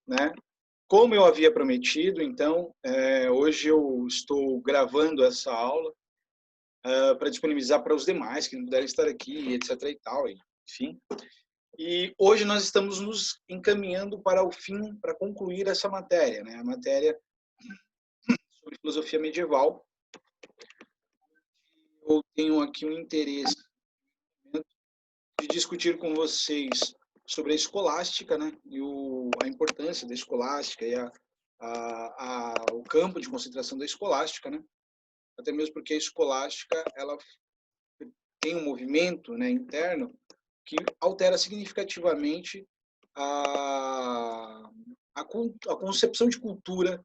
né? Como eu havia prometido, então, hoje eu estou gravando essa aula para disponibilizar para os demais que não puderem estar aqui, etc. e tal, enfim. E hoje nós estamos nos encaminhando para o fim, para concluir essa matéria, né? A matéria sobre filosofia medieval. Eu tenho aqui um interesse de discutir com vocês sobre a escolástica, né? E a importância da escolástica e o campo de concentração da escolástica, né? Até mesmo porque a escolástica ela tem um movimento, né, interno que altera significativamente a concepção de cultura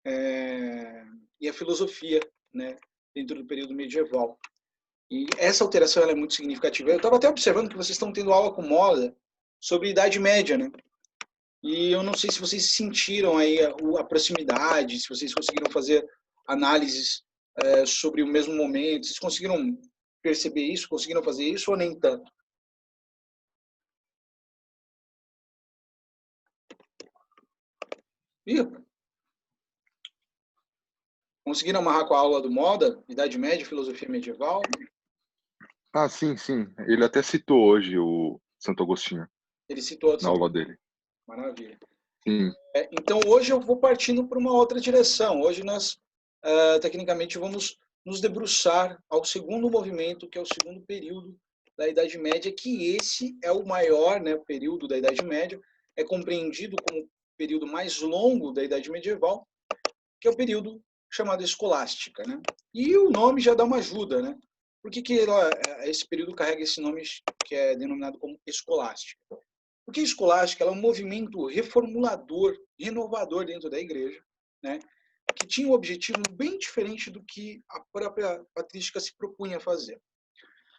e a filosofia, né, dentro do período medieval. E essa alteração ela é muito significativa. Eu estava até observando que vocês estão tendo aula com moda sobre Idade Média, né? E eu não sei se vocês sentiram aí a proximidade, se vocês conseguiram fazer análises sobre o mesmo momento. Vocês conseguiram perceber isso? Conseguiram fazer isso ou nem tanto? Ih, conseguiram amarrar com a aula do Moda, Idade Média, Filosofia Medieval? Ah, sim, sim. Ele até citou hoje o Santo Agostinho. Ele citou na aula dele. Maravilha. Sim. Então, hoje eu vou partindo para uma outra direção. Hoje nós, tecnicamente, vamos nos debruçar ao segundo movimento, que é o segundo período da Idade Média, que esse é o maior, né, período da Idade Média, é compreendido como o período mais longo da Idade Medieval, que é o período chamado escolástica, né? E o nome já dá uma ajuda, né? Por que esse período carrega esse nome que é denominado como escolástica? Porque a escolástica ela é um movimento reformulador, renovador dentro da igreja, né? Que tinha um objetivo bem diferente do que a própria patrística se propunha a fazer.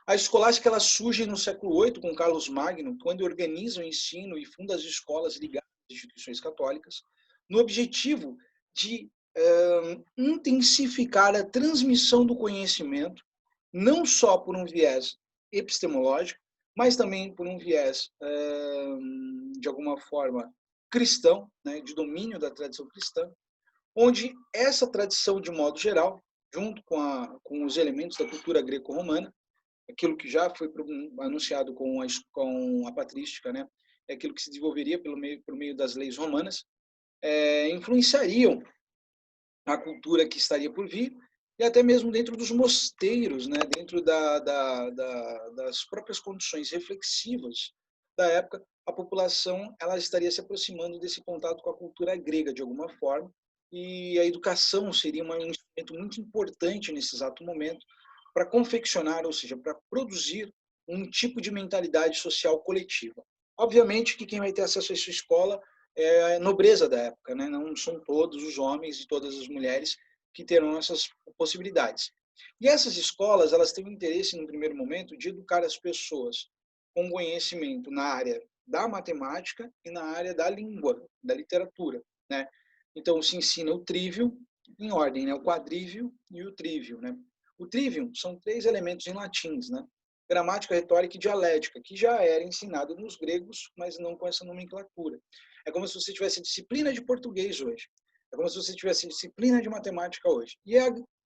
A escolástica ela surge no século VIII com Carlos Magno, quando organiza o ensino e funda as escolas ligadas às instituições católicas, no objetivo de intensificar a transmissão do conhecimento, não só por um viés epistemológico, mas também por um viés, de alguma forma, cristão, né, de domínio da tradição cristã, onde essa tradição, de modo geral, junto com os elementos da cultura greco-romana, aquilo que já foi anunciado com a patrística, né, é aquilo que se desenvolveria por meio das leis romanas, influenciariam a cultura que estaria por vir, e até mesmo dentro dos mosteiros, né, dentro das próprias condições reflexivas da época, a população ela estaria se aproximando desse contato com a cultura grega de alguma forma, e a educação seria um instrumento muito importante nesse exato momento para confeccionar, ou seja, para produzir um tipo de mentalidade social coletiva. Obviamente que quem vai ter acesso a essa escola é a nobreza da época, né? Não são todos os homens e todas as mulheres que terão essas possibilidades. E essas escolas, elas têm o interesse, no primeiro momento, de educar as pessoas com conhecimento na área da matemática e na área da língua, da literatura, né? Então, se ensina o trivium em ordem, né? O quadrivium e o trivium, né? O trivium são 3 elementos em latins, né? Gramática, retórica e dialética, que já era ensinado nos gregos, mas não com essa nomenclatura. É como se você tivesse disciplina de português hoje. É como se você tivesse disciplina de matemática hoje. E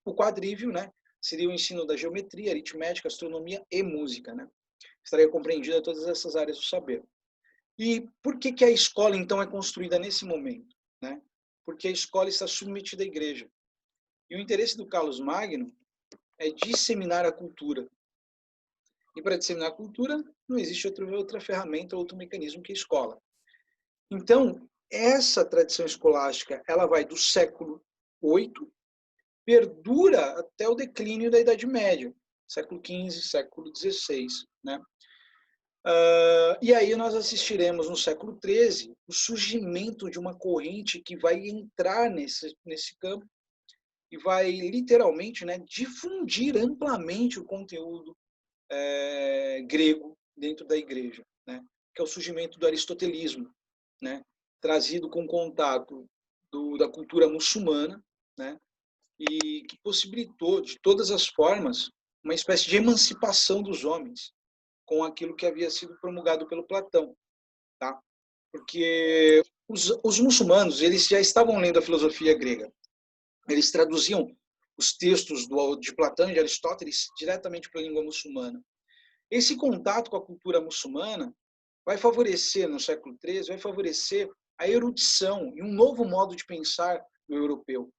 o quadrívio, né, seria o ensino da geometria, aritmética, astronomia e música, né? Estaria compreendida todas essas áreas do saber. E por que a escola, então, é construída nesse momento, né? Porque a escola está submetida à igreja. E o interesse do Carlos Magno é disseminar a cultura. E para disseminar a cultura, não existe outra ferramenta, outro mecanismo que a escola. Então, essa tradição escolástica, ela vai do século VIII, perdura até o declínio da Idade Média, século XV, século XVI, né? E aí nós assistiremos no século XIII o surgimento de uma corrente que vai entrar nesse campo e vai literalmente, né, difundir amplamente o conteúdo grego dentro da igreja, né? Que é o surgimento do aristotelismo, né? Trazido com contato da cultura muçulmana, né? E que possibilitou, de todas as formas, uma espécie de emancipação dos homens com aquilo que havia sido promulgado pelo Platão, tá? Porque Os muçulmanos, eles já estavam lendo a filosofia grega. Eles traduziam os textos de Platão e de Aristóteles diretamente para a língua muçulmana. Esse contato com a cultura muçulmana vai favorecer, no século XIII, vai favorecer a erudição e um novo modo de pensar do europeu.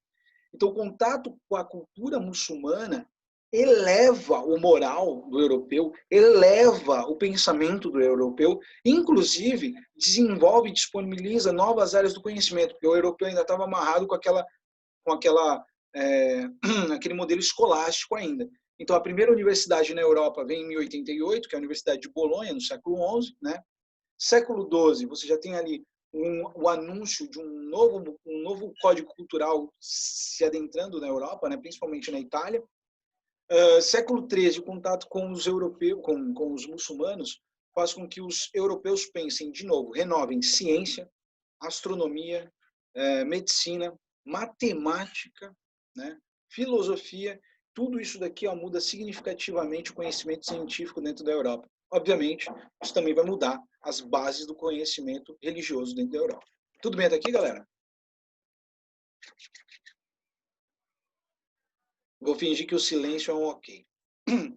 Então, o contato com a cultura muçulmana eleva o moral do europeu, eleva o pensamento do europeu, inclusive desenvolve e disponibiliza novas áreas do conhecimento, porque o europeu ainda estava amarrado com aquele modelo escolástico ainda. Então, a primeira universidade na Europa vem em 1088, que é a Universidade de Bolonha, no século XI, né? Século XII, você já tem ali o anúncio de um novo código cultural se adentrando na Europa, né? Principalmente na Itália. Século XIII, o contato com os europeus, com os muçulmanos, faz com que os europeus pensem de novo, renovem ciência, astronomia, medicina, matemática, né, filosofia. Tudo isso daqui muda significativamente o conhecimento científico dentro da Europa. Obviamente, isso também vai mudar as bases do conhecimento religioso dentro da Europa. Tudo bem até aqui, galera? Vou fingir que o silêncio é um ok. O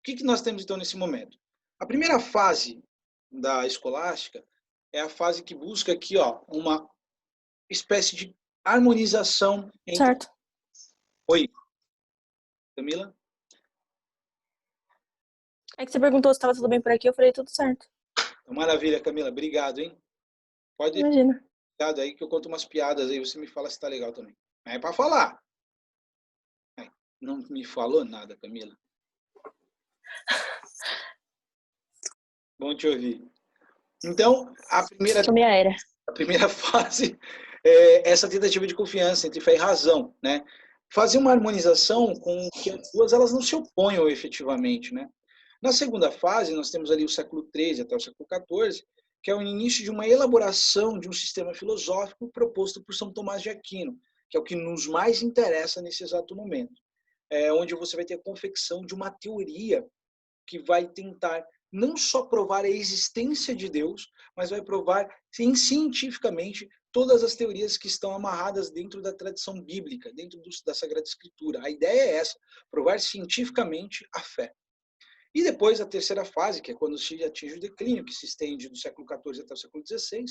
que nós temos, então, nesse momento? A primeira fase da escolástica é a fase que busca aqui uma espécie de harmonização entre... Certo. Oi, Camila? É que você perguntou se estava tudo bem por aqui, eu falei tudo certo. Maravilha, Camila. Obrigado, hein? Pode... Imagina. Obrigado aí que eu conto umas piadas aí, você me fala se tá legal também. É para falar. Não me falou nada, Camila. Bom te ouvir. Então, a primeira fase é essa tentativa de confiança entre fé e razão, né? Fazer uma harmonização com que as duas elas não se oponham efetivamente, né? Na segunda fase, nós temos ali o século XIII até o século XIV, que é o início de uma elaboração de um sistema filosófico proposto por São Tomás de Aquino, que é o que nos mais interessa nesse exato momento. Onde você vai ter a confecção de uma teoria que vai tentar não só provar a existência de Deus, mas vai provar cientificamente todas as teorias que estão amarradas dentro da tradição bíblica, dentro da Sagrada Escritura. A ideia é essa, provar cientificamente a fé. E depois a terceira fase, que é quando se atinge o declínio, que se estende do século XIV até o século XVI,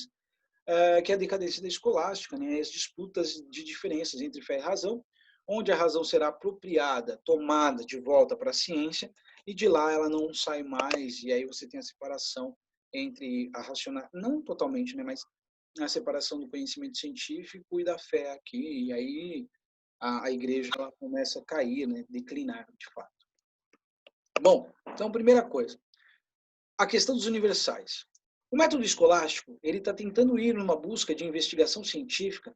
que é a decadência da escolástica, né? As disputas de diferenças entre fé e razão, onde a razão será apropriada, tomada de volta para a ciência, e de lá ela não sai mais, e aí você tem a separação entre a racionalidade, não totalmente, né, mas a separação do conhecimento científico e da fé aqui, e aí a igreja ela começa a cair, né, declinar, de fato. Bom, então, primeira coisa, a questão dos universais. O método escolástico ele está tentando ir numa busca de investigação científica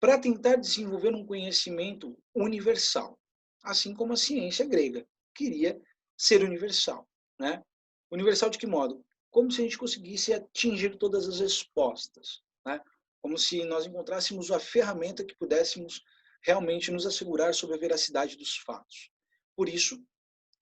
para tentar desenvolver um conhecimento universal, assim como a ciência grega queria ser universal, né? Universal de que modo? Como se a gente conseguisse atingir todas as respostas, né? Como se nós encontrássemos a ferramenta que pudéssemos realmente nos assegurar sobre a veracidade dos fatos. Por isso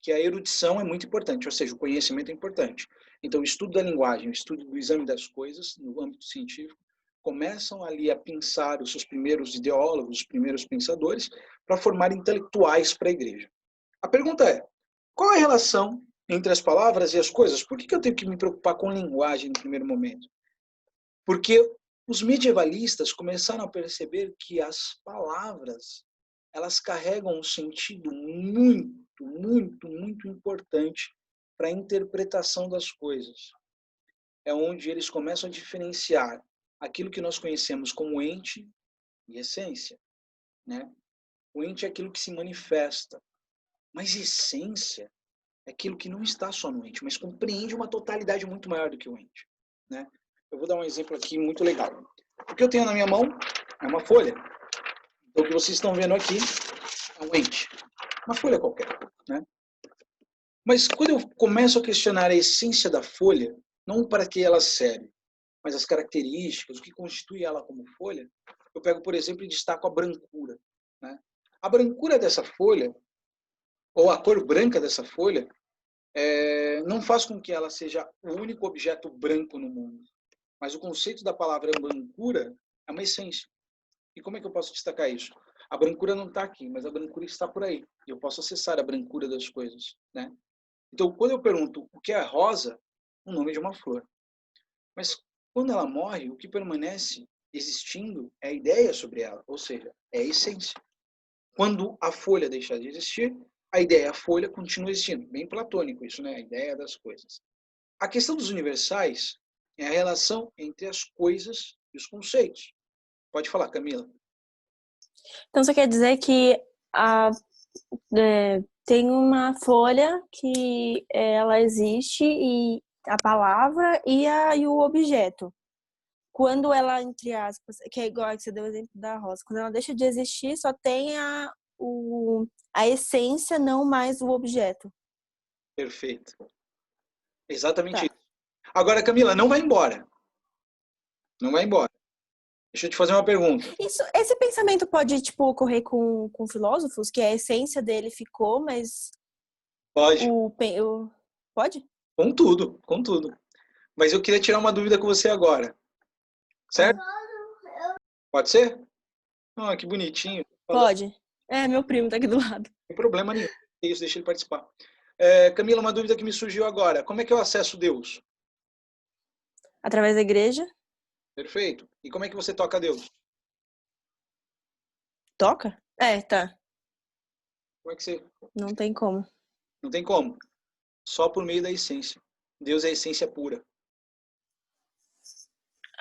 que a erudição é muito importante, ou seja, o conhecimento é importante. Então, o estudo da linguagem, o estudo do exame das coisas, no âmbito científico, começam ali a pensar os seus primeiros ideólogos, os primeiros pensadores, para formar intelectuais para a igreja. A pergunta é, qual é a relação entre as palavras e as coisas? Por que eu tenho que me preocupar com linguagem no primeiro momento? Porque os medievalistas começaram a perceber que as palavras elas carregam um sentido muito importante para a interpretação das coisas. É onde eles começam a diferenciar aquilo que nós conhecemos como ente e essência, né? O ente é aquilo que se manifesta, mas essência é aquilo que não está só no ente, mas compreende uma totalidade muito maior do que o ente, né? Eu vou dar um exemplo aqui muito legal. O que eu tenho na minha mão é uma folha. Então, o que vocês estão vendo aqui é um ente, uma folha qualquer, né? Mas quando eu começo a questionar a essência da folha, não para que ela serve, mas as características, o que constitui ela como folha, eu pego, por exemplo, e destaco a brancura, né? A brancura dessa folha, ou a cor branca dessa folha, não faz com que ela seja o único objeto branco no mundo. Mas o conceito da palavra brancura é uma essência. E como é que eu posso destacar isso? A brancura não está aqui, mas a brancura está por aí. E eu posso acessar a brancura das coisas, né? Então, quando eu pergunto o que é rosa, o nome de uma flor. Mas quando ela morre, o que permanece existindo é a ideia sobre ela, ou seja, é a essência. Quando a folha deixar de existir, a ideia, a folha, continua existindo. Bem platônico isso, né? A ideia das coisas. A questão dos universais é a relação entre as coisas e os conceitos. Pode falar, Camila. Então você quer dizer que tem uma folha que ela existe e a palavra e o objeto. Quando ela, entre aspas, que é igual a que você deu o exemplo da rosa, quando ela deixa de existir, só tem a essência, não mais o objeto. Perfeito. Exatamente Tá. isso. Agora, Camila, não vai embora. Não vai embora. Deixa eu te fazer uma pergunta. Esse pensamento pode, tipo, ocorrer com filósofos, que a essência dele ficou, mas Pode. Pode? Com tudo, com tudo. Mas eu queria tirar uma dúvida com você agora. Certo? Pode ser? Ah, que bonitinho. Pode. É, meu primo tá aqui do lado. Não tem problema nenhum. Isso, deixa ele participar. Camila, uma dúvida que me surgiu agora. Como é que eu acesso Deus? Através da igreja. Perfeito. E como é que você toca Deus? Toca? É, tá. Como é que você... Não tem como. Não tem como. Só por meio da essência. Deus é a essência pura.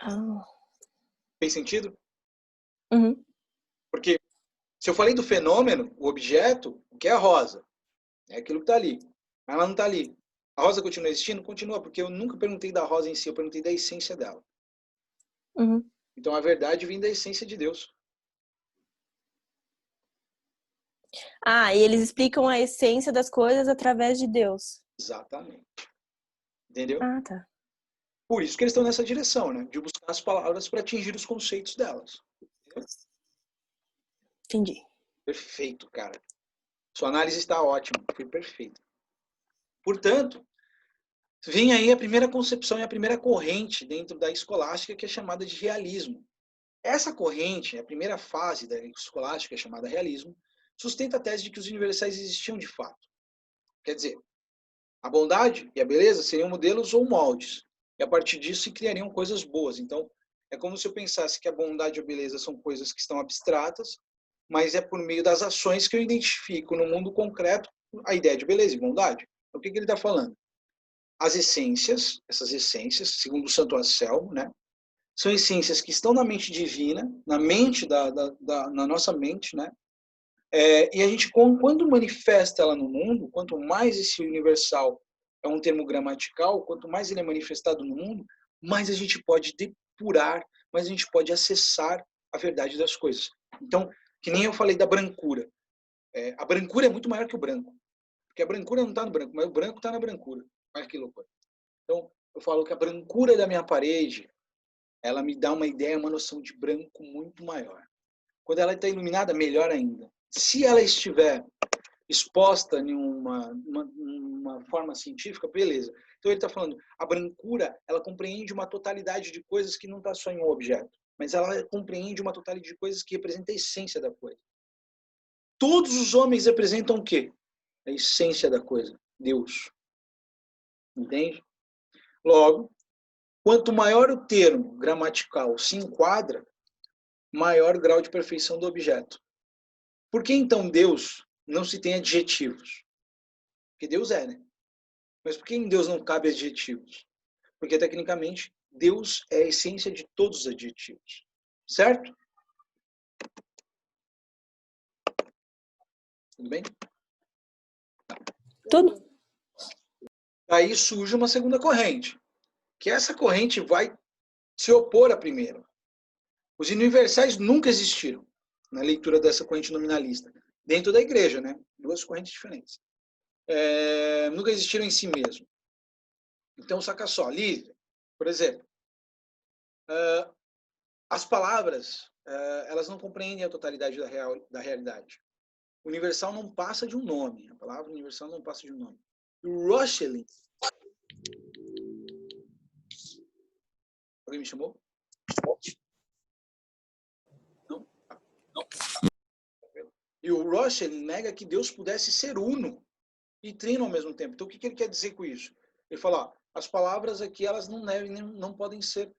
Ah. Fez sentido? Uhum. Porque se eu falei do fenômeno, o objeto, o que é a rosa? É aquilo que está ali. Mas ela não está ali. A rosa continua existindo? Continua, porque eu nunca perguntei da rosa em si, eu perguntei da essência dela. Uhum. Então a verdade vem da essência de Deus. Ah, e eles explicam a essência das coisas através de Deus. Exatamente. Entendeu? Ah, tá. Por isso que eles estão nessa direção, né? De buscar as palavras para atingir os conceitos delas. Entendeu? Entendi. Perfeito, cara. Sua análise está ótima. Foi perfeita. Portanto, vem aí a primeira concepção e a primeira corrente dentro da escolástica, que é chamada de realismo. Essa corrente, a primeira fase da escolástica, é chamada realismo, sustenta a tese de que os universais existiam de fato. Quer dizer, a bondade e a beleza seriam modelos ou moldes, e a partir disso se criariam coisas boas. Então, é como se eu pensasse que a bondade e a beleza são coisas que estão abstratas, mas é por meio das ações que eu identifico no mundo concreto a ideia de beleza e bondade. Então, o que ele está falando? As essências, essas essências, segundo o Santo Anselmo, né, são essências que estão na mente divina, na mente na nossa mente, né? E a gente, quando manifesta ela no mundo, quanto mais esse universal é um termo gramatical, quanto mais ele é manifestado no mundo, mais a gente pode depurar, mais a gente pode acessar a verdade das coisas. Então, que nem eu falei da brancura. A brancura é muito maior que o branco. Porque a brancura não está no branco, mas o branco está na brancura. Olha que loucura. Então, eu falo que a brancura da minha parede, ela me dá uma ideia, uma noção de branco muito maior. Quando ela está iluminada, melhor ainda. Se ela estiver exposta em uma forma científica, beleza. Então ele está falando, a brancura, ela compreende uma totalidade de coisas que não está só em um objeto, mas ela compreende uma totalidade de coisas que representa a essência da coisa. Todos os homens representam o quê? A essência da coisa, Deus. Entende? Logo, quanto maior o termo gramatical se enquadra, maior grau de perfeição do objeto. Por que então Deus não se tem adjetivos? Porque Deus é, né? Mas por que em Deus não cabe adjetivos? Porque tecnicamente Deus é a essência de todos os adjetivos. Certo? Tudo bem? Tudo? Aí surge uma segunda corrente, que essa corrente vai se opor à primeira. Os universais nunca existiram na leitura dessa corrente nominalista. Dentro da igreja, né? Duas correntes diferentes. Nunca existiram em si mesmo. Então, saca só, Lívia, por exemplo, as palavras, elas não compreendem a totalidade da realidade. O universal não passa de um nome. A palavra universal não passa de um nome. O Rochelin, Alguém me chamou? Não? Não. E o Ross, ele nega que Deus pudesse ser uno e trino ao mesmo tempo. Então, o que ele quer dizer com isso? Ele fala, ó, as palavras aqui, elas não podem ser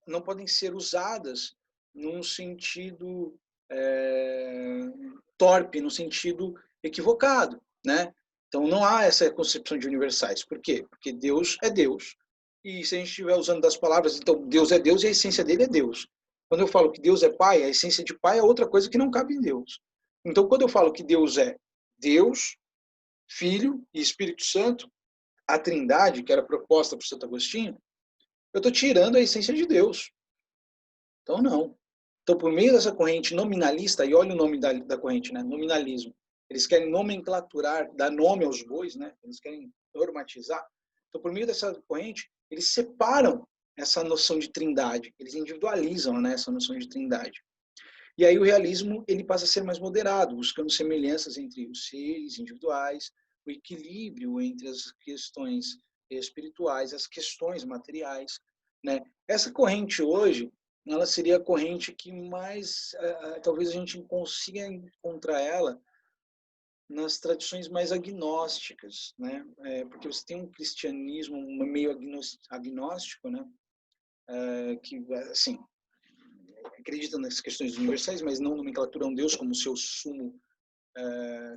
não podem ser usadas num sentido torpe, num sentido equivocado, né? Então, não há essa concepção de universais. Por quê? Porque Deus é Deus. E se a gente estiver usando das palavras, então Deus é Deus e a essência dele é Deus. Quando eu falo que Deus é Pai, a essência de Pai é outra coisa que não cabe em Deus. Então, quando eu falo que Deus é Deus, Filho e Espírito Santo, a Trindade, que era proposta por Santo Agostinho, eu estou tirando a essência de Deus. Então, não. Então, por meio dessa corrente nominalista, e olha o nome da corrente, né? Nominalismo. Eles querem nomenclaturar, dar nome aos bois, né? Eles querem normatizar. Então, por meio dessa corrente, eles separam essa noção de trindade. Eles individualizam, né, essa noção de trindade. E aí o realismo ele passa a ser mais moderado, buscando semelhanças entre os seres individuais, o equilíbrio entre as questões espirituais, as questões materiais, né? Essa corrente hoje, ela seria a corrente que mais, talvez a gente consiga encontrar ela nas tradições mais agnósticas, né? Porque você tem um cristianismo meio agnóstico, né? Que, assim, acreditam nas questões universais, mas não nomenclaturam Deus como seu sumo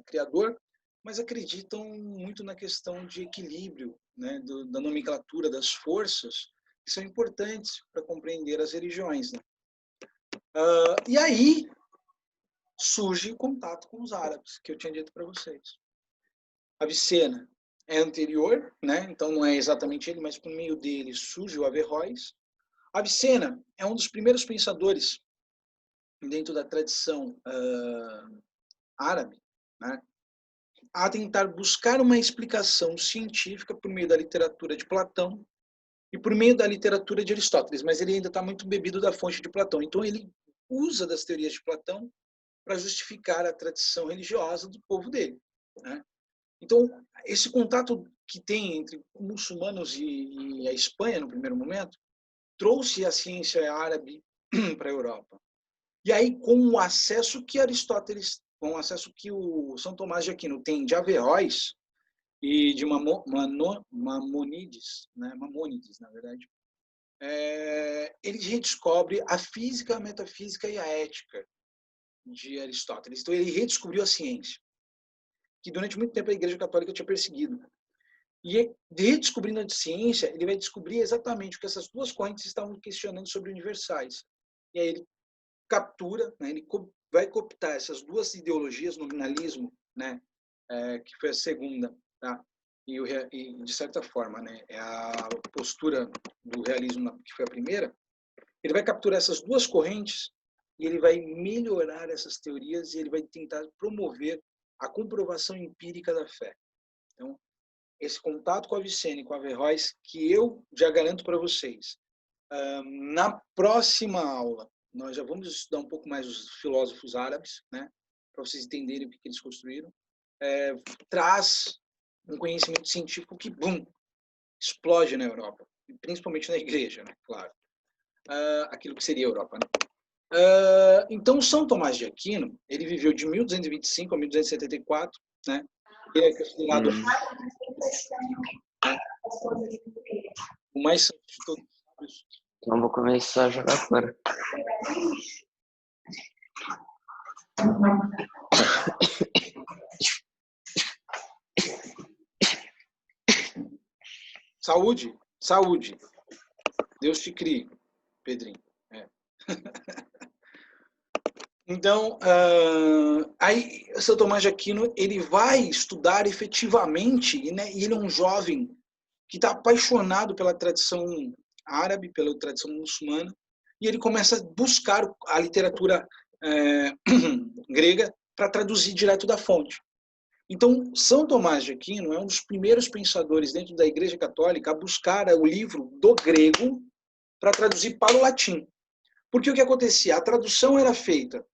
criador, mas acreditam muito na questão de equilíbrio, né? Da nomenclatura das forças, que são importantes para compreender as religiões, né? E aí surge o contato com os árabes, que eu tinha dito para vocês. Avicena é anterior, né? Então não é exatamente ele, mas por meio dele surge o Averroes. Avicena é um dos primeiros pensadores dentro da tradição árabe, né, a tentar buscar uma explicação científica por meio da literatura de Platão e por meio da literatura de Aristóteles, mas ele ainda está muito bebido da fonte de Platão. Então ele usa das teorias de Platão para justificar a tradição religiosa do povo dele, né? Então esse contato que tem entre muçulmanos e a Espanha no primeiro momento trouxe a ciência árabe para a Europa. E aí, com o acesso que Aristóteles, com o acesso que o São Tomás de Aquino tem de Averroes e de Maimônides, né? Maimônides, na verdade, ele redescobre a física, a metafísica e a ética de Aristóteles. Então, ele redescobriu a ciência, que durante muito tempo a Igreja Católica tinha perseguido. E redescobrindo a ciência, ele vai descobrir exatamente o que essas duas correntes estavam questionando sobre universais. E aí ele captura, né, ele vai cooptar essas duas ideologias, nominalismo, né, que foi a segunda, tá? E de certa forma, né, é a postura do realismo que foi a primeira. Ele vai capturar essas duas correntes e ele vai melhorar essas teorias e ele vai tentar promover a comprovação empírica da fé. Então, esse contato com a Avicena e com a Averroes, que eu já garanto para vocês, na próxima aula, nós já vamos estudar um pouco mais os filósofos árabes, né, para vocês entenderem o que eles construíram, traz um conhecimento científico que, bum, explode na Europa, principalmente na igreja, né, claro. Aquilo que seria a Europa, né? Então, São Tomás de Aquino, ele viveu de 1225 a 1274, né? Ele é considerado o mais santo de todos os sábios. Então vou começar a jogar fora. Saúde, saúde. Deus te crie, Pedrinho. Então, aí São Tomás de Aquino ele vai estudar efetivamente, né, e ele é um jovem que está apaixonado pela tradição árabe, pela tradição muçulmana, e ele começa a buscar a literatura grega para traduzir direto da fonte. Então, São Tomás de Aquino é um dos primeiros pensadores dentro da Igreja Católica a buscar o livro do grego para traduzir para o latim. Porque o que acontecia? A tradução era feita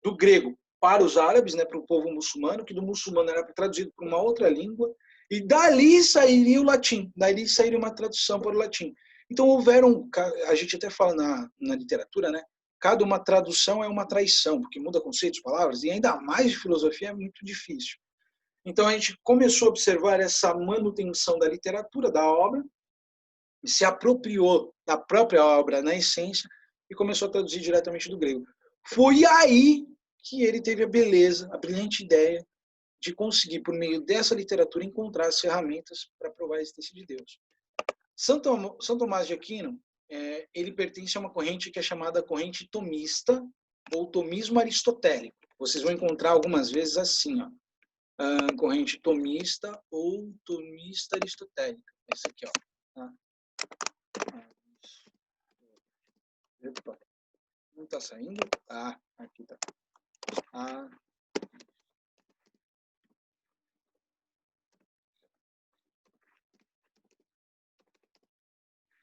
do grego para os árabes, né, para o povo muçulmano, que do muçulmano era traduzido para uma outra língua, e dali sairia o latim, dali sairia uma tradução para o latim. Então houveram, a gente até fala na literatura, né? Cada uma tradução é uma traição, porque muda conceitos, palavras, e ainda mais de filosofia é muito difícil. Então a gente começou a observar essa manutenção da literatura, da obra, e se apropriou da própria obra na essência e começou a traduzir diretamente do grego. Foi aí que ele teve a beleza, a brilhante ideia de conseguir, por meio dessa literatura, encontrar as ferramentas para provar a existência de Deus. São Tomás de Aquino, ele pertence a uma corrente que é chamada corrente tomista, ou tomismo aristotélico. Vocês vão encontrar algumas vezes assim, ó, corrente tomista ou tomista aristotélica. Esse aqui, ó. Tá? Epa, não está saindo? Ah, aqui tá.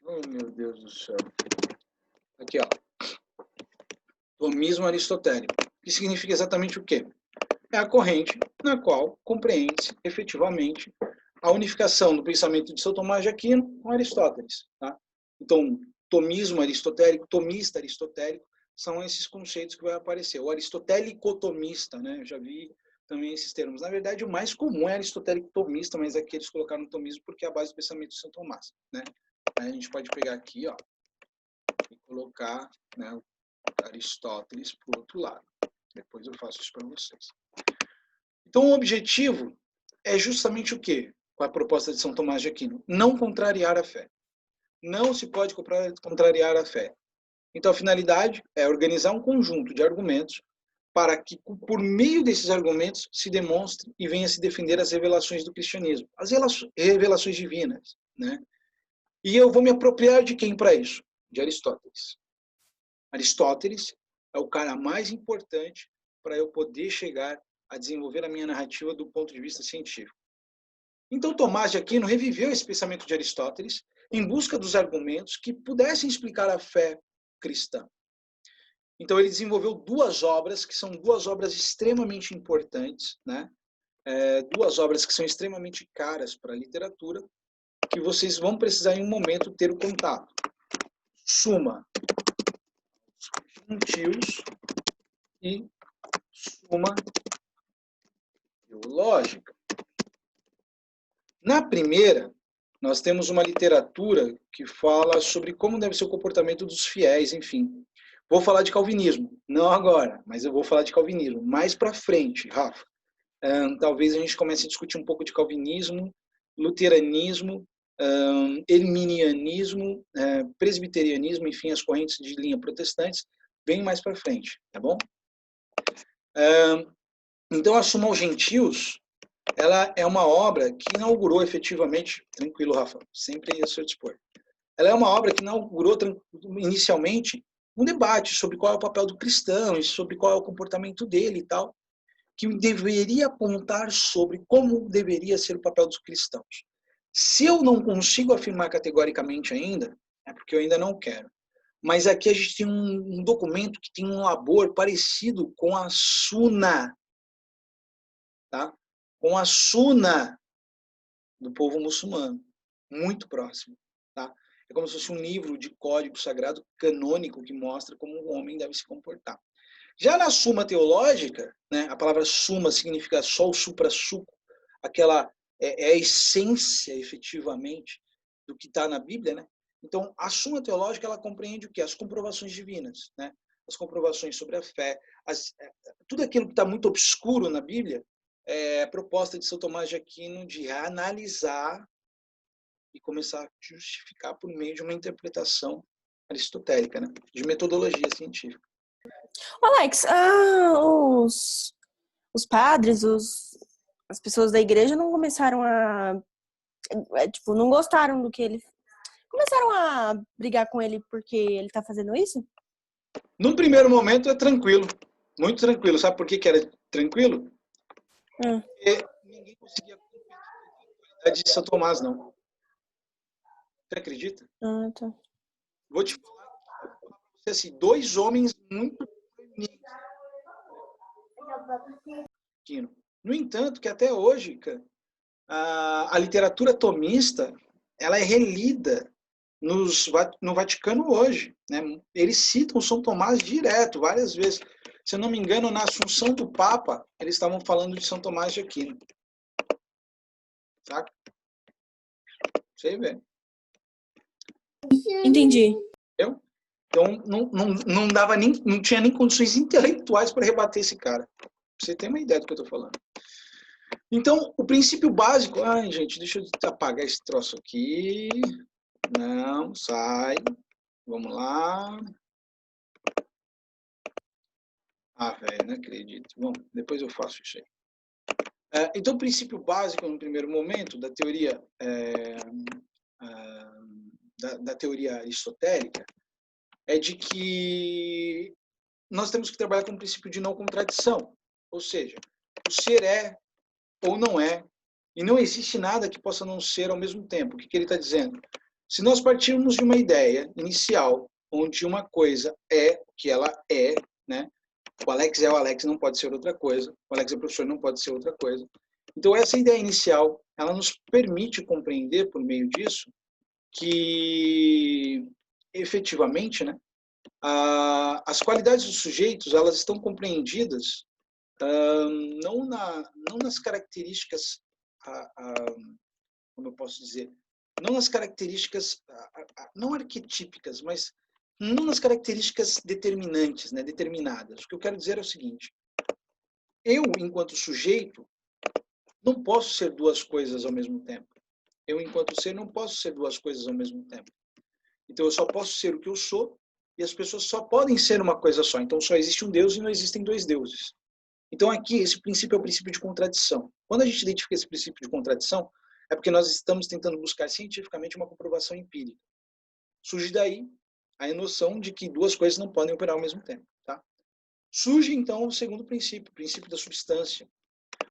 Oh, meu Deus do céu. Aqui, ó. Tomismo aristotélico. Que significa exatamente o quê? É a corrente na qual compreende-se efetivamente a unificação do pensamento de São Tomás de Aquino com Aristóteles. Tá? Então, tomismo aristotélico, tomista aristotélico, são esses conceitos que vai aparecer. O aristotélico-tomista, né? Eu já vi também esses termos. Na verdade, o mais comum é aristotélico-tomista, mas aqui eles colocaram tomismo porque é a base do pensamento de São Tomás. Né? Aí a gente pode pegar aqui, ó, e colocar, né, Aristóteles para o outro lado. Depois eu faço isso para vocês. Então, o objetivo é justamente o quê? Com a proposta de São Tomás de Aquino? Não contrariar a fé. Não se pode contrariar a fé. Então, a finalidade é organizar um conjunto de argumentos para que, por meio desses argumentos, se demonstre e venha se defender as revelações do cristianismo, as revelações divinas. Né? E eu vou me apropriar de quem para isso? De Aristóteles. Aristóteles é o cara mais importante para eu poder chegar a desenvolver a minha narrativa do ponto de vista científico. Então, Tomás de Aquino reviveu esse pensamento de Aristóteles em busca dos argumentos que pudessem explicar a fé cristã. Então, ele desenvolveu duas obras, que são duas obras extremamente importantes, né? Duas obras que são extremamente caras para a literatura, que vocês vão precisar em um momento ter o contato. Suma Gentios e Suma Teológica. Na primeira, nós temos uma literatura que fala sobre como deve ser o comportamento dos fiéis, enfim. Vou falar de calvinismo, não agora, mas eu vou falar de calvinismo mais para frente, Rafa. Talvez a gente comece a discutir um pouco de calvinismo, luteranismo, herminianismo, presbiterianismo, enfim, as correntes de linha protestantes, bem mais para frente, tá bom? Então, a Suma aos Gentios, ela é uma obra que inaugurou efetivamente, tranquilo, Rafa, sempre a seu dispor. Ela é uma obra que inaugurou inicialmente um debate sobre qual é o papel do cristão e sobre qual é o comportamento dele e tal, que deveria apontar sobre como deveria ser o papel dos cristãos. Se eu não consigo afirmar categoricamente ainda, é porque eu ainda não quero. Mas aqui a gente tem um documento que tem um labor parecido com a Suna, tá? Com a Suna do povo muçulmano, muito próximo, tá? É como se fosse um livro de código sagrado canônico que mostra como o homem deve se comportar. Já na Suma Teológica, né, a palavra suma significa só o supra-suco, aquela é a essência, efetivamente, do que está na Bíblia, né? Então, a Suma Teológica, ela compreende o quê? As comprovações divinas, né? As comprovações sobre a fé, tudo aquilo que está muito obscuro na Bíblia, é a proposta de São Tomás de Aquino de analisar e começar a justificar por meio de uma interpretação aristotélica, né? De metodologia científica. Alex, os padres, as pessoas da igreja não começaram a... tipo, não gostaram do que ele... Começaram a brigar com ele porque ele tá fazendo isso? Num primeiro momento é tranquilo, muito tranquilo. Sabe por que era tranquilo? Porque ninguém conseguia competir com a qualidade de São Tomás, não. Você acredita? Tá. Vou te falar assim, dois homens muito bonitos. No entanto, que até hoje, a literatura tomista, ela é relida no Vaticano hoje, né? Eles citam São Tomás direto, várias vezes. Se eu não me engano, na Assunção do Papa, eles estavam falando de São Tomás de Aquino. Saca? Você vê. Entendi. Entendeu? Então, não tinha nem condições intelectuais para rebater esse cara. Pra você ter uma ideia do que eu estou falando. Então, o princípio básico... Ai, gente, deixa eu apagar esse troço aqui. Não, sai. Vamos lá. Ah, velho, não acredito. Bom, depois eu faço isso aí. Então, o princípio básico, no primeiro momento, da teoria, da teoria aristotélica é de que nós temos que trabalhar com o princípio de não contradição. Ou seja, o ser é ou não é, e não existe nada que possa não ser ao mesmo tempo. O que ele está dizendo? Se nós partirmos de uma ideia inicial, onde uma coisa é o que ela é, né? O Alex é o Alex, não pode ser outra coisa. O Alex é professor, não pode ser outra coisa. Então, essa ideia inicial, ela nos permite compreender, por meio disso, que, efetivamente, né, as qualidades dos sujeitos, elas estão compreendidas não nas características, como eu posso dizer, não nas características, não arquetípicas, mas não nas características determinantes, né, determinadas. O que eu quero dizer é o seguinte: eu, enquanto sujeito, não posso ser duas coisas ao mesmo tempo. Eu, enquanto ser, não posso ser duas coisas ao mesmo tempo. Então, eu só posso ser o que eu sou, e as pessoas só podem ser uma coisa só. Então, só existe um Deus e não existem dois deuses. Então, aqui, esse princípio é o princípio de contradição. Quando a gente identifica esse princípio de contradição, é porque nós estamos tentando buscar cientificamente uma comprovação empírica. Surge daí a noção de que duas coisas não podem operar ao mesmo tempo. Tá? Surge, então, o segundo princípio, o princípio da substância.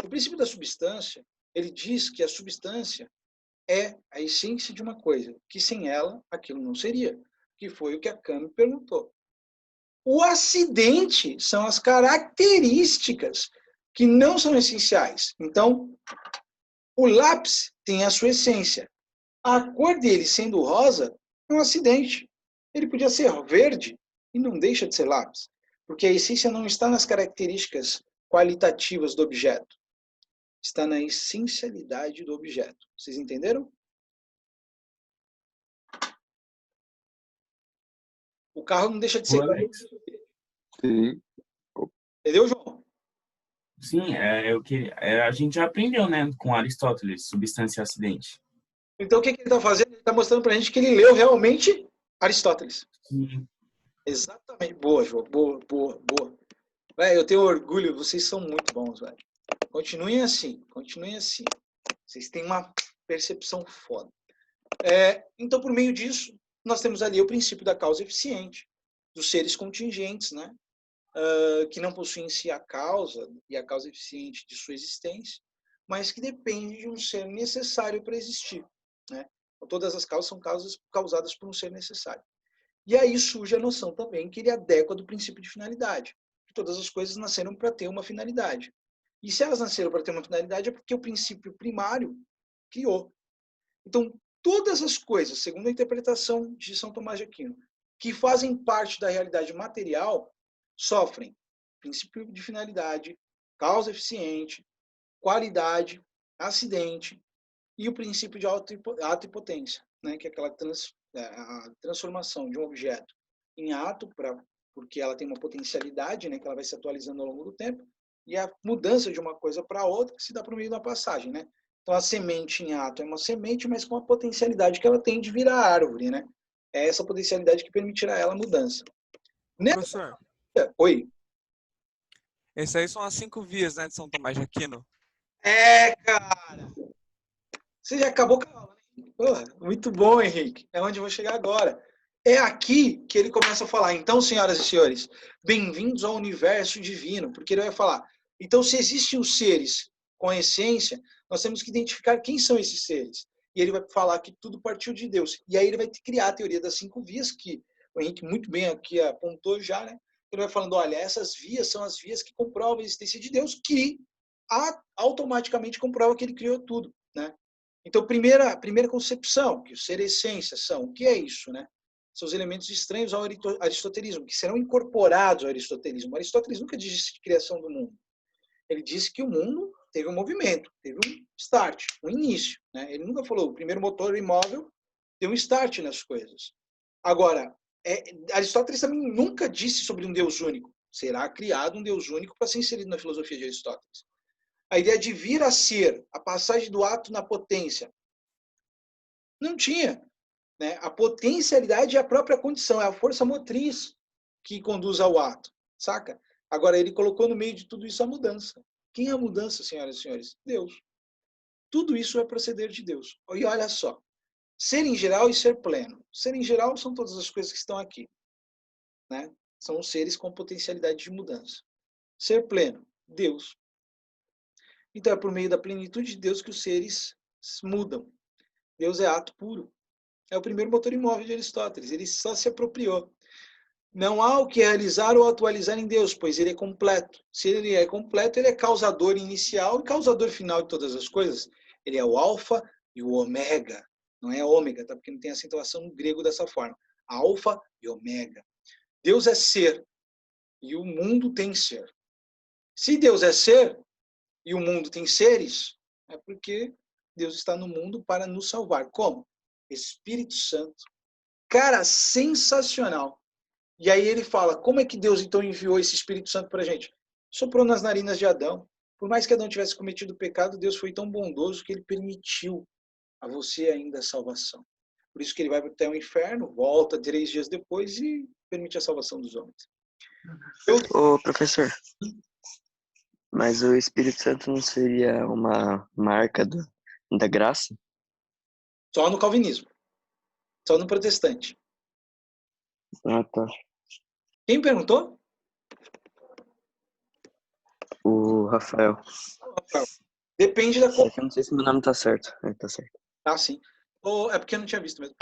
O princípio da substância, ele diz que a substância é a essência de uma coisa, que sem ela, aquilo não seria, que foi o que a Cami perguntou. O acidente são as características que não são essenciais. Então, o lápis tem a sua essência. A cor dele sendo rosa é um acidente. Ele podia ser verde e não deixa de ser lápis, porque a essência não está nas características qualitativas do objeto. Está na essencialidade do objeto. Vocês entenderam? O carro não deixa de ser... Sim. Entendeu, João? Sim, a gente já aprendeu, né, com Aristóteles, substância e acidente. Então, o que ele está fazendo? Ele está mostrando para a gente que ele leu realmente Aristóteles. Sim. Exatamente. Boa, João. Boa, boa, boa. Eu tenho orgulho. Vocês são muito bons, velho. Continuem assim. Continuem assim. Vocês têm uma percepção foda. Então, por meio disso, nós temos ali o princípio da causa eficiente, dos seres contingentes, né? Que não possuem em si a causa e a causa eficiente de sua existência, mas que depende de um ser necessário para existir. Né? Então, todas as causas são causas causadas por um ser necessário. E aí surge a noção também que ele adequa do princípio de finalidade. Que todas as coisas nasceram para ter uma finalidade. E se elas nasceram para ter uma finalidade é porque o princípio primário criou. Então, todas as coisas, segundo a interpretação de São Tomás de Aquino, que fazem parte da realidade material, sofrem princípio de finalidade, causa eficiente, qualidade, acidente e o princípio de ato e potência, né? Que é aquela a transformação de um objeto em ato, porque ela tem uma potencialidade, né? Que ela vai se atualizando ao longo do tempo, e a mudança de uma coisa para outra que se dá por meio da passagem, né? Então, a semente em ato é uma semente, mas com a potencialidade que ela tem de virar árvore, né? É essa potencialidade que permitirá ela a mudança. Professor, Oi. essas aí são as 5 vias, né, de São Tomás de Aquino. Cara! Você já acabou com a aula, né? Porra, muito bom, Henrique. É onde eu vou chegar agora. É aqui que ele começa a falar. Então, senhoras e senhores, bem-vindos ao universo divino. Porque ele vai falar, então, se existem os seres com essência, nós temos que identificar quem são esses seres. E ele vai falar que tudo partiu de Deus. E aí ele vai criar a teoria das 5 vias, que o Henrique muito bem aqui apontou já, né? Ele vai falando, olha, essas vias são as vias que comprovam a existência de Deus, que automaticamente comprova que ele criou tudo, né? Então, primeira concepção, que o ser e essência são, o que é isso, né? São os elementos estranhos ao aristotelismo, que serão incorporados ao aristotelismo. Aristóteles nunca disse de criação do mundo. Ele disse que o mundo teve um movimento, teve um start, um início, né? Ele nunca falou, o primeiro motor imóvel deu um start nas coisas. Agora, Aristóteles também nunca disse sobre um Deus único. Será criado um Deus único para ser inserido na filosofia de Aristóteles. A ideia de vir a ser, a passagem do ato na potência, não tinha. Né? A potencialidade é a própria condição, é a força motriz que conduz ao ato, saca? Agora, ele colocou no meio de tudo isso a mudança. Quem é a mudança, senhoras e senhores? Deus. Tudo isso é proceder de Deus. E olha só, ser em geral e ser pleno. Ser em geral são todas as coisas que estão aqui. Né? São os seres com potencialidade de mudança. Ser pleno, Deus. Então, é por meio da plenitude de Deus que os seres mudam. Deus é ato puro. É o primeiro motor imóvel de Aristóteles. Ele só se apropriou. Não há o que realizar ou atualizar em Deus, pois ele é completo. Se ele é completo, ele é causador inicial e causador final de todas as coisas. Ele é o alfa e o ômega. Não é ômega, tá? Porque não tem acentuação no grego dessa forma. Alfa e ômega. Deus é ser e o mundo tem ser. Se Deus é ser e o mundo tem seres, é porque Deus está no mundo para nos salvar. Como? Espírito Santo. Cara, sensacional. E aí ele fala, como é que Deus então enviou esse Espírito Santo para a gente? Soprou nas narinas de Adão. Por mais que Adão tivesse cometido pecado, Deus foi tão bondoso que ele permitiu a você ainda a salvação. Por isso que ele vai até o inferno, volta 3 dias depois e permite a salvação dos homens. Ô, professor, mas o Espírito Santo não seria uma marca da graça? Só no calvinismo. Só no protestante. Ah, tá. Quem perguntou? O Rafael. Depende da... É que eu não sei se meu nome tá certo. Tá certo. Ah, sim. É porque eu não tinha visto mesmo.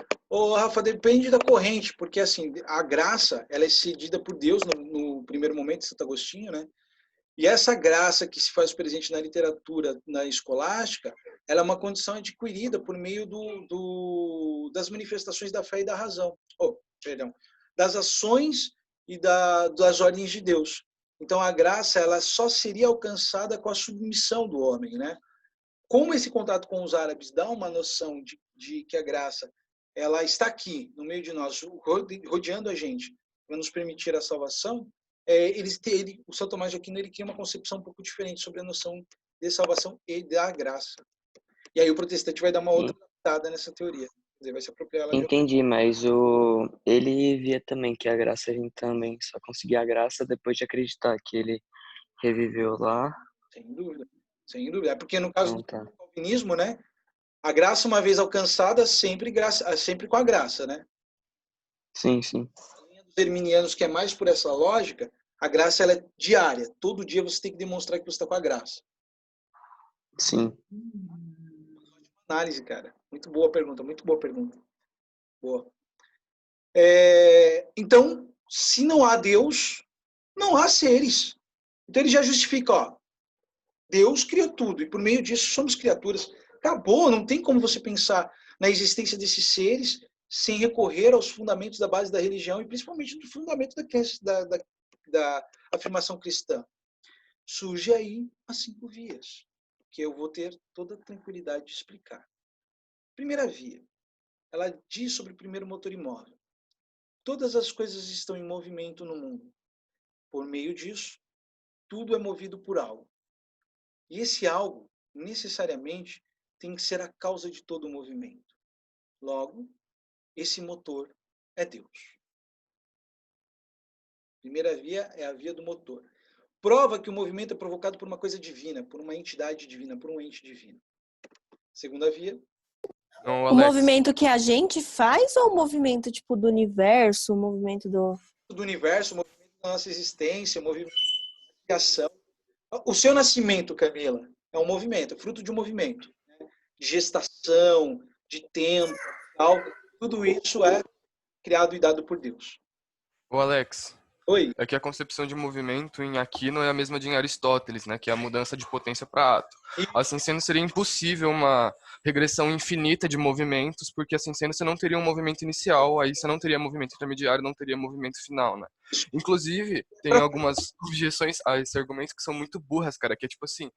Rafa, depende da corrente, porque assim, a graça, ela é cedida por Deus no primeiro momento, Santo Agostinho, né? E essa graça que se faz presente na literatura, na escolástica, ela é uma condição adquirida por meio das manifestações da fé e da razão. Das ações e das ordens de Deus. Então, a graça ela só seria alcançada com a submissão do homem, né? Como esse contato com os árabes dá uma noção de que a graça ela está aqui, no meio de nós, rodeando a gente, para nos permitir a salvação, o São Tomás de Aquino ele cria uma concepção um pouco diferente sobre a noção de salvação e da graça. E aí o protestante vai dar uma outra adaptada nessa teoria. Quer dizer, vai se apropriar ela. Entendi, mas ele via também que a graça, a gente também só conseguia a graça depois de acreditar que ele reviveu lá. Sem dúvida. Sem dúvida. É porque no caso Então, do calvinismo, né, a graça uma vez alcançada, sempre com a graça, né? Sim, sim. Os herminianos, que é mais por essa lógica, a graça ela é diária. Todo dia você tem que demonstrar que você está com a graça. Sim. Análise, cara. Muito boa pergunta, muito boa pergunta. Boa. Então, se não há Deus, não há seres. Então ele já justifica, ó, Deus criou tudo e por meio disso somos criaturas. Acabou, não tem como você pensar na existência desses seres sem recorrer aos fundamentos da base da religião e principalmente do fundamento da afirmação cristã. Surge aí as 5 vias, que eu vou ter toda a tranquilidade de explicar. Primeira via, ela diz sobre o primeiro motor imóvel. Todas as coisas estão em movimento no mundo. Por meio disso, tudo é movido por algo. E esse algo, necessariamente, tem que ser a causa de todo o movimento. Logo, esse motor é Deus. Primeira via é a via do motor. Prova que o movimento é provocado por uma coisa divina, por uma entidade divina, por um ente divino. Segunda via. Não, O Alex. movimento que a gente faz ou o movimento tipo do universo, o movimento do Universo, o movimento da nossa existência, o movimento da criação. O seu nascimento, Camila, é um movimento, é fruto de um movimento. Né? De gestação, de tempo, tal. Tudo isso é criado e dado por Deus. Ô, Alex, Oi. É que a concepção de movimento em Aquino é a mesma de em Aristóteles, né? Que é a mudança de potência para ato. Assim sendo, seria impossível uma regressão infinita de movimentos, porque assim sendo, você não teria um movimento inicial, aí você não teria movimento intermediário, não teria movimento final, né? Inclusive, tem algumas objeções a esse argumento que são muito burras, cara, que é tipo assim,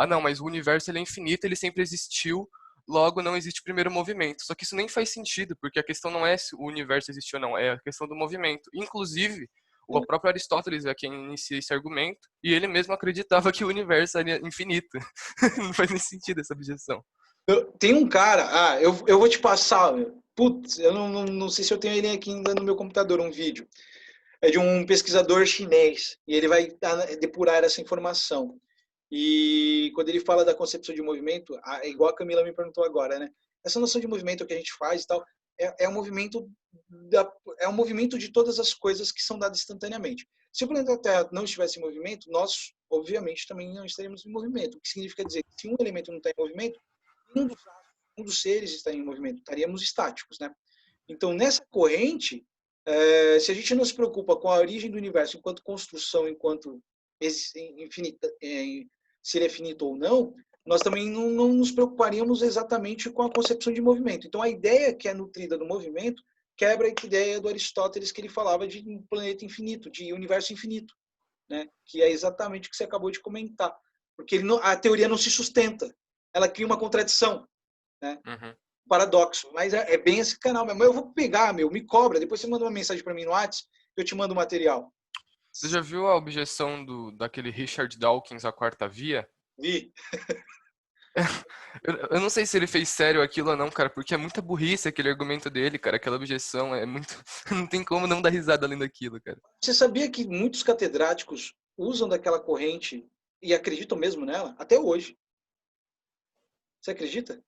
não, mas o universo ele é infinito, ele sempre existiu, logo não existe primeiro movimento. Só que isso nem faz sentido, porque a questão não é se o universo existe ou não, é a questão do movimento. Inclusive, o próprio Aristóteles é quem inicia esse argumento, e ele mesmo acreditava que o universo era infinito. Não faz nem sentido essa objeção. Tem um cara, eu vou te passar, putz, eu não sei se eu tenho ele aqui ainda no meu computador, um vídeo. É de um pesquisador chinês, e ele vai depurar essa informação. E quando ele fala da concepção de movimento, é igual a Camila me perguntou agora, né? Essa noção de movimento que a gente faz e tal, é um movimento é um movimento de todas as coisas que são dadas instantaneamente. Se o planeta Terra não estivesse em movimento, nós, obviamente, também não estaríamos em movimento. O que significa dizer que se um elemento não está em movimento, um dos seres está em movimento, estaríamos estáticos, né? Então, nessa corrente, se a gente não se preocupa com a origem do universo enquanto construção, enquanto infinita, se ele é finito ou não, nós também não nos preocuparíamos exatamente com a concepção de movimento. Então, a ideia que é nutrida do movimento quebra a ideia do Aristóteles, que ele falava de um planeta infinito, de universo infinito, né? Que é exatamente o que você acabou de comentar. Porque a teoria não se sustenta. Ela cria uma contradição, né? Uhum. Paradoxo. Mas é bem esse canal mesmo. Eu vou pegar, me cobra. Depois você manda uma mensagem para mim no WhatsApp, que eu te mando o material. Você já viu a objeção daquele Richard Dawkins à quarta via? Vi. Eu não sei se ele fez sério aquilo ou não, cara, porque é muita burrice aquele argumento dele, cara. Aquela objeção é muito. Não tem como não dar risada além daquilo, cara. Você sabia que muitos catedráticos usam daquela corrente e acreditam mesmo nela até hoje? Você acredita?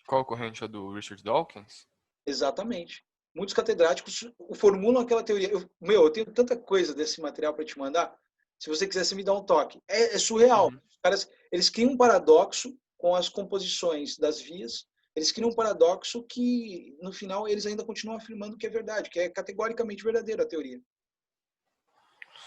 Qual corrente é do Richard Dawkins? Exatamente. Muitos catedráticos formulam aquela teoria. Eu tenho tanta coisa desse material para te mandar. Se você quiser, você me dá um toque. É surreal. Uhum. Os caras, eles criam um paradoxo com as composições das vias. Eles criam um paradoxo que, no final, eles ainda continuam afirmando que é verdade, que é categoricamente verdadeiro a teoria.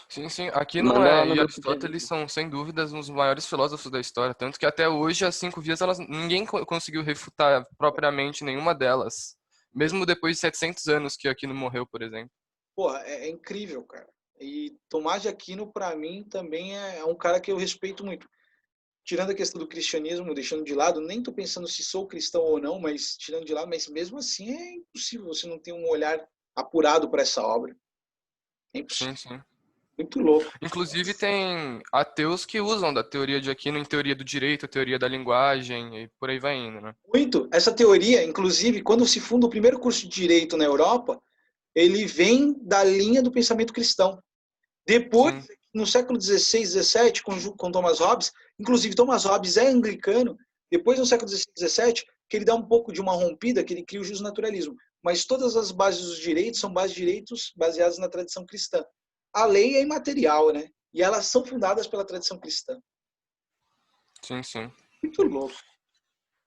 Sim, sim. Aquino Manda lá no e grupo pra Aristóteles gente. são, sem dúvidas, uns dos maiores filósofos da história. Tanto que até hoje as 5 vias, ninguém conseguiu refutar propriamente nenhuma delas. Mesmo depois de 700 anos que Aquino morreu, por exemplo. Porra, é incrível, cara. E Tomás de Aquino, para mim, também é um cara que eu respeito muito. Tirando a questão do cristianismo, deixando de lado, nem tô pensando se sou cristão ou não, mas tirando de lado, mas mesmo assim é impossível você não ter um olhar apurado para essa obra. É impossível. Sim, sim. Muito louco. Inclusive tem ateus que usam da teoria de Aquino em teoria do direito, teoria da linguagem e por aí vai indo, né? Muito. Essa teoria, inclusive, quando se funda o primeiro curso de direito na Europa, ele vem da linha do pensamento cristão. Depois, Sim. no século XVI, XVII, com Thomas Hobbes, inclusive Thomas Hobbes é anglicano, depois no século XVI, XVII, que ele dá um pouco de uma rompida, que ele cria o justnaturalismo. Mas todas as bases dos direitos são bases de direitos baseadas na tradição cristã. A lei é imaterial, né? E elas são fundadas pela tradição cristã. Sim, sim. Muito louco.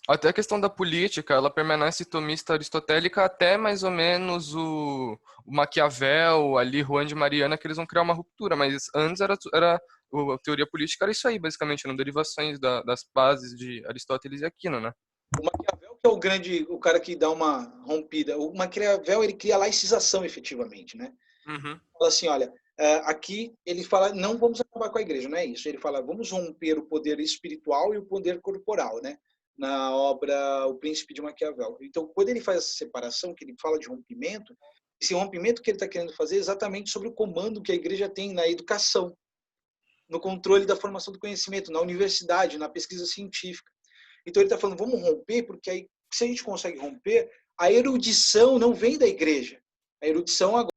Até a questão da política, ela permanece tomista aristotélica até mais ou menos o Maquiavel, ali, Juan de Mariana, que eles vão criar uma ruptura, mas antes a teoria política era isso aí, basicamente, eram derivações das bases de Aristóteles e Aquino, né? O Maquiavel que é o cara que dá uma rompida. O Maquiavel, ele cria a laicização, efetivamente, né? Uhum. Fala assim, olha, aqui ele fala, não vamos acabar com a igreja, não é isso. Ele fala, vamos romper o poder espiritual e o poder corporal, né? Na obra O Príncipe de Maquiavel. Então, quando ele faz essa separação, que ele fala de rompimento, esse rompimento que ele está querendo fazer é exatamente sobre o comando que a igreja tem na educação, no controle da formação do conhecimento, na universidade, na pesquisa científica. Então, ele está falando, vamos romper, porque aí, se a gente consegue romper, a erudição não vem da igreja. A erudição agora